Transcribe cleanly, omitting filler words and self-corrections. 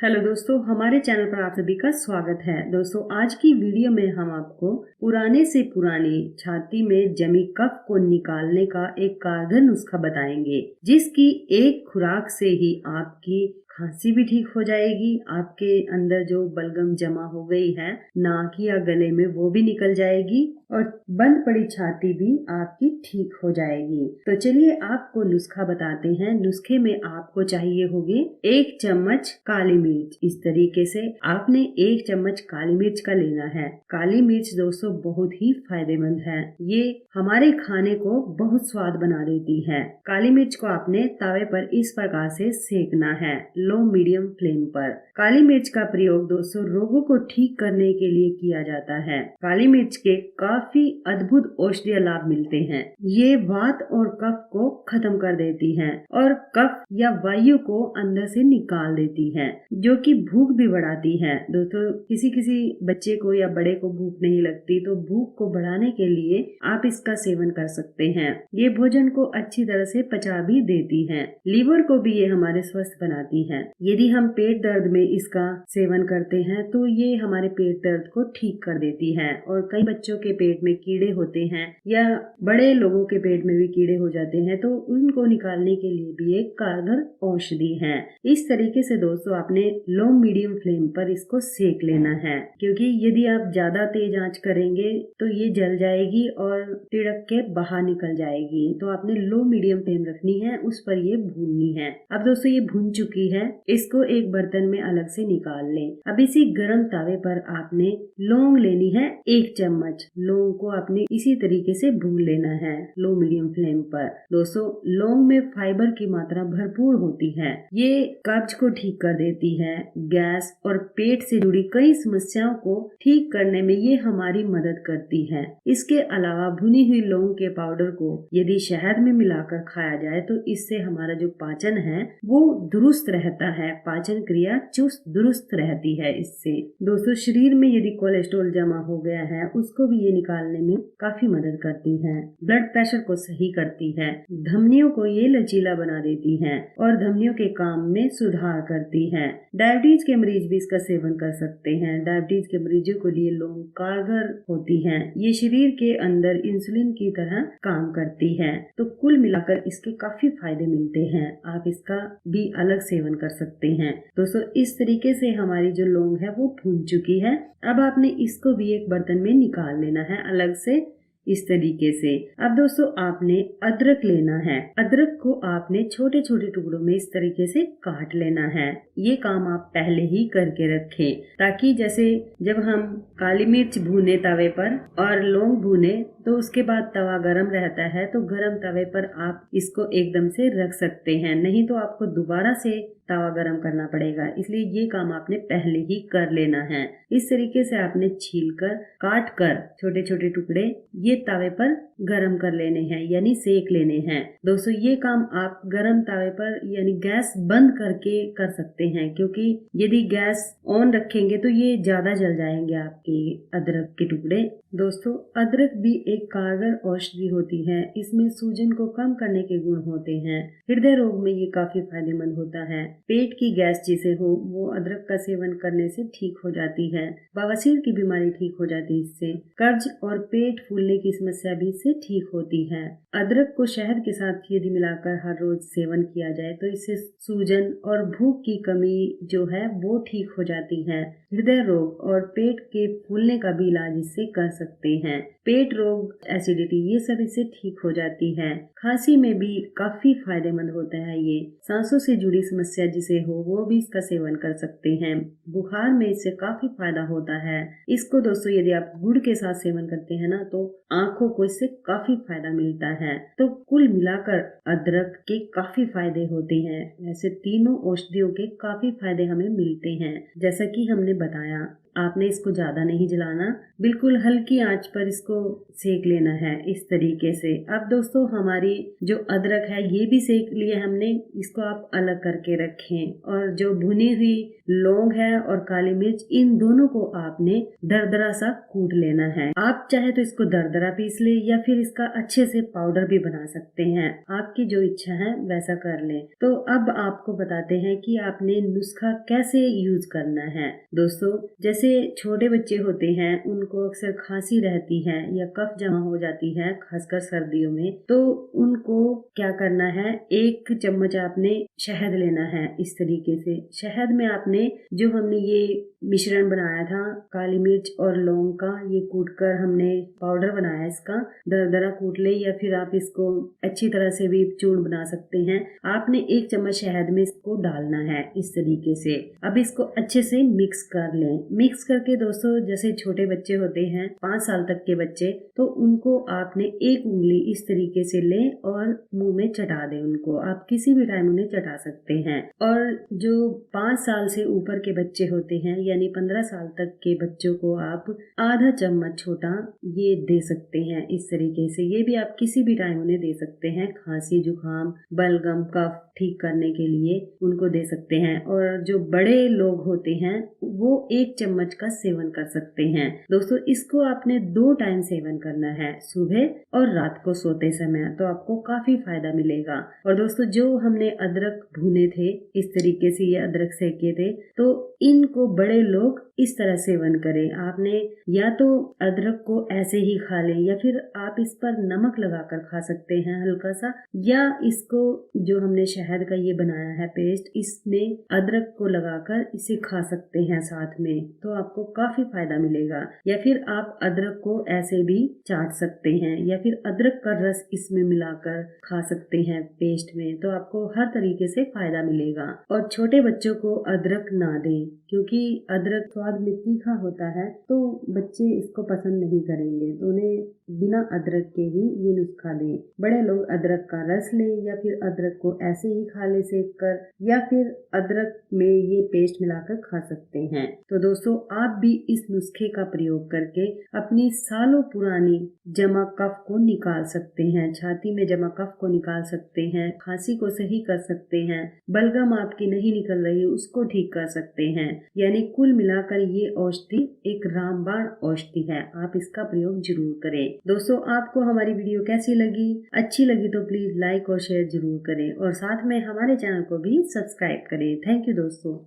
Hello दोस्तों, हमारे channel पर आप सभी का स्वागत है। दोस्तों, आज की वीडियो में हम आपको पुराने से पुरानी छाती में जमी कफ को निकालने का एक कारगर नुस्खा बताएंगे, जिसकी एक खुराक से ही आपकी खांसी भी ठीक हो जाएगी, आपके अंदर जो बलगम जमा हो गई है नाक या गले में वो भी निकल जाएगी और बंद पड़ी छाती भी आपकी ठीक हो जाएगी। तो चलिए आपको नुस्खा बताते हैं। नुस्खे में आपको चाहिए होगी 1 चम्मच काली मिर्च। इस तरीके से आपने 1 चम्मच काली मिर्च का लेना है। काली मिर्च दोस्तों बहुत ही फायदेमंद है, ये हमारे खाने को बहुत स्वाद बना देती है। काली मिर्च को आपने तवे पर इस प्रकार से सेकना है, लो मीडियम फ्लेम पर। काली मिर्च का प्रयोग दोस्तों रोगों को ठीक करने के लिए किया जाता है। काली मिर्च के काफी अद्भुत औषधीय लाभ मिलते हैं। ये वात और कफ को खत्म कर देती है और कफ या वायु को अंदर से निकाल देती है, जो कि भूख भी बढ़ाती है। दोस्तों, किसी बच्चे को या बड़े को भूख नहीं लगती, तो भूख को बढ़ाने के लिए आप इसका सेवन कर सकते हैं। ये भोजन को अच्छी तरह से पचा भी देती है। लीवर को भी ये हमारे स्वस्थ बनाती है। यदि हम पेट दर्द में इसका सेवन करते हैं तो ये हमारे पेट दर्द को ठीक कर देती है। और कई बच्चों के पेट में कीड़े होते हैं या बड़े लोगों के पेट में भी कीड़े हो जाते हैं, तो उनको निकालने के लिए भी एक कारगर औषधि है। इस तरीके से दोस्तों आपने लो मीडियम फ्लेम पर इसको सेक लेना है, क्योंकि यदि आप ज्यादा तेज आंच करेंगे तो ये जल जाएगी और तिड़क के बाहर निकल जाएगी। तो आपने लो मीडियम फ्लेम रखनी है, उस पर ये भूननी है। अब दोस्तों ये भून चुकी है, इसको एक बर्तन में अलग से निकाल लें। अब इसी गर्म तावे पर आपने लौंग लेनी है 1 चम्मच। लौंग को आपने इसी तरीके से भून लेना है लो मीडियम फ्लेम पर। दोस्तों लौंग में फाइबर की मात्रा भरपूर होती है, ये कब्ज को ठीक कर देती है। गैस और पेट से जुड़ी कई समस्याओं को ठीक करने में ये हमारी मदद करती है। इसके अलावा भुनी हुई लौंग के पाउडर को यदि शहद में मिलाकर खाया जाए तो इससे हमारा जो पाचन है वो दुरुस्त रहता है, पाचन क्रिया चुस्त दुरुस्त रहती है इससे। दोस्तों शरीर में यदि कोलेस्ट्रॉल जमा हो गया है उसको भी ये निकालने में काफी मदद करती है। ब्लड प्रेशर को सही करती है, धमनियों को ये लचीला बना देती है और धमनियों के काम में सुधार करती है। डायबिटीज के मरीज भी इसका सेवन कर सकते हैं। डायबिटीज के मरीजों के लिए लौंग कारगर होती है, ये शरीर के अंदर इंसुलिन की तरह काम करती है। तो कुल मिलाकर इसके काफी फायदे मिलते हैं, आप इसका भी अलग सेवन कर सकते हैं। दोस्तों इस तरीके से हमारी जो लौंग है वो भून चुकी है। अब आपने इसको भी एक बर्तन में निकाल लेना है अलग से इस तरीके से। अब दोस्तों आपने अदरक लेना है। अदरक को आपने छोटे छोटे टुकड़ों में इस तरीके से काट लेना है। ये काम आप पहले ही करके रखें, ताकि जैसे जब हम काली मिर्च भूने तवे पर और लौंग भूने तो उसके बाद तवा गरम रहता है, तो गरम तवे पर आप इसको एकदम से रख सकते हैं, नहीं तो आपको दोबारा से तवा गरम करना पड़ेगा। इसलिए ये काम आपने पहले ही कर लेना है। इस तरीके से आपने छीलकर काट कर छोटे छोटे टुकड़े ये तवे पर गरम कर लेने हैं, यानी सेक लेने हैं। दोस्तों ये काम आप गरम तवे पर यानी गैस बंद करके कर सकते हैं, क्योंकि यदि गैस ऑन रखेंगे तो ये ज्यादा जल जाएंगे आपके अदरक के टुकड़े। दोस्तों अदरक भी एक कारगर औषधि होती है, इसमें सूजन को कम करने के गुण होते हैं। हृदय रोग में ये काफी फायदेमंद होता है। पेट की गैस जिसे हो वो अदरक का सेवन करने से ठीक हो जाती है। बवासीर की बीमारी ठीक हो जाती है इससे। कब्ज और पेट फूलने की समस्या भी इससे ठीक होती है। अदरक को शहद के साथ यदि मिलाकर हर रोज सेवन किया जाए तो इससे सूजन और भूख की कमी जो है वो ठीक हो जाती है। हृदय रोग और पेट के फूलने का भी इलाज इससे कर सकते हैं। पेट रोग, एसिडिटी, ये सब इससे ठीक हो जाती है। खांसी में भी काफी फायदेमंद होता है ये। सांसों से जुड़ी समस्या जिसे हो वो भी इसका सेवन कर सकते हैं। बुखार में इससे काफी फायदा होता है। इसको दोस्तों यदि आप गुड़ के साथ सेवन करते हैं ना तो आंखों को इससे काफी फायदा मिलता है। तो कुल मिलाकर अदरक के काफी फायदे होते हैं। ऐसे तीनों औषधियों के काफी फायदे हमें मिलते हैं। जैसा कि हमने बताया, आपने इसको ज्यादा नहीं जलाना, बिल्कुल हल्की आंच पर इसको सेक लेना है इस तरीके से। अब दोस्तों हमारी जो अदरक है ये भी सेक लिया हमने, इसको आप अलग करके रखें। और जो भुनी हुई लौंग है और काली मिर्च, इन दोनों को आपने दरदरा सा कूट लेना है। आप चाहे तो इसको दरदरा पीस ले या फिर इसका अच्छे से पाउडर भी बना सकते हैं, आपकी जो इच्छा है वैसा कर लें। तो अब आपको बताते हैं कि आपने नुस्खा कैसे यूज करना है। दोस्तों जैसे छोटे बच्चे होते हैं उनको अक्सर खांसी रहती है या कफ जमा हो जाती है, खासकर सर्दियों में, तो उनको क्या करना है, 1 चम्मच आपने शहद लेना है। इस तरीके से शहद में आपने जो हमने ये मिश्रण बनाया था काली मिर्च और लौंग का, ये कूटकर हमने पाउडर बनाया, इसका दरदरा कूट ले या फिर आप इसको अच्छी तरह से भी चूर्ण बना सकते हैं। आपने 1 चम्मच शहद में इसको डालना है इस तरीके से। अब इसको अच्छे से मिक्स कर लें। मिक्स करके दोस्तों जैसे छोटे बच्चे होते हैं 5 साल तक के बच्चे, तो उनको आपने 1 उंगली इस तरीके से लें और मुंह में चटा दें उनको। आप किसी भी टाइम उन्हें चटा सकते हैं। और जो 5 साल से ऊपर के बच्चे होते हैं यानी 15 साल तक के बच्चों को आप आधा चम्मच छोटा ये दे सकते हैं इस तरीके से। ये भी आप किसी भी टाइम उन्हें दे सकते हैं, खांसी जुकाम बलगम कफ ठीक करने के लिए उनको दे सकते हैं। और जो बड़े लोग होते हैं वो 1 चम्मच का सेवन कर सकते हैं। दोस्तों इसको आपने 2 टाइम सेवन करना है, सुबह और रात को सोते समय, तो आपको काफी फायदा मिलेगा। और दोस्तों जो हमने अदरक भुने थे इस तरीके से, ये अदरक सेके थे, तो इनको बड़े लोग इस तरह सेवन करें। आपने या तो अदरक को ऐसे ही खा लें या फिर आप इस पर नमक लगाकर खा सकते हैं हल्का सा, या इसको जो हमने शहद का ये बनाया है पेस्ट, इसमें अदरक को लगाकर इसे खा सकते हैं साथ में, तो आपको काफी फायदा मिलेगा। या फिर आप अदरक को ऐसे भी चाट सकते हैं या फिर अदरक का रस इसमें मिलाकर खा सकते हैं पेस्ट में, तो आपको हर तरीके से फायदा मिलेगा। और छोटे बच्चों को अदरक ना दें क्योंकि अदरक स्वाद में तीखा होता है, तो बच्चे इसको पसंद नहीं करेंगे, तो उन्हें बिना अदरक के ही ये नुस्खा दें। बड़े लोग अदरक का रस लें या फिर अदरक को ऐसे ही खा ले सेक कर, या फिर अदरक में ये पेस्ट मिलाकर खा सकते हैं। तो दोस्तों आप भी इस नुस्खे का प्रयोग करके अपनी सालों पुरानी जमा कफ को निकाल सकते हैं, छाती में जमा कफ को निकाल सकते हैं, खांसी को सही कर सकते हैं, बलगम आपकी नहीं निकल रही उसको ठीक कर सकते हैं। यानी कुल मिलाकर ये औषधि एक रामबाण औषधि है, आप इसका प्रयोग जरूर करें। दोस्तों आपको हमारी वीडियो कैसी लगी? अच्छी लगी तो प्लीज लाइक और शेयर जरूर करें और साथ में हमारे चैनल को भी सब्सक्राइब करें। थैंक यू दोस्तों।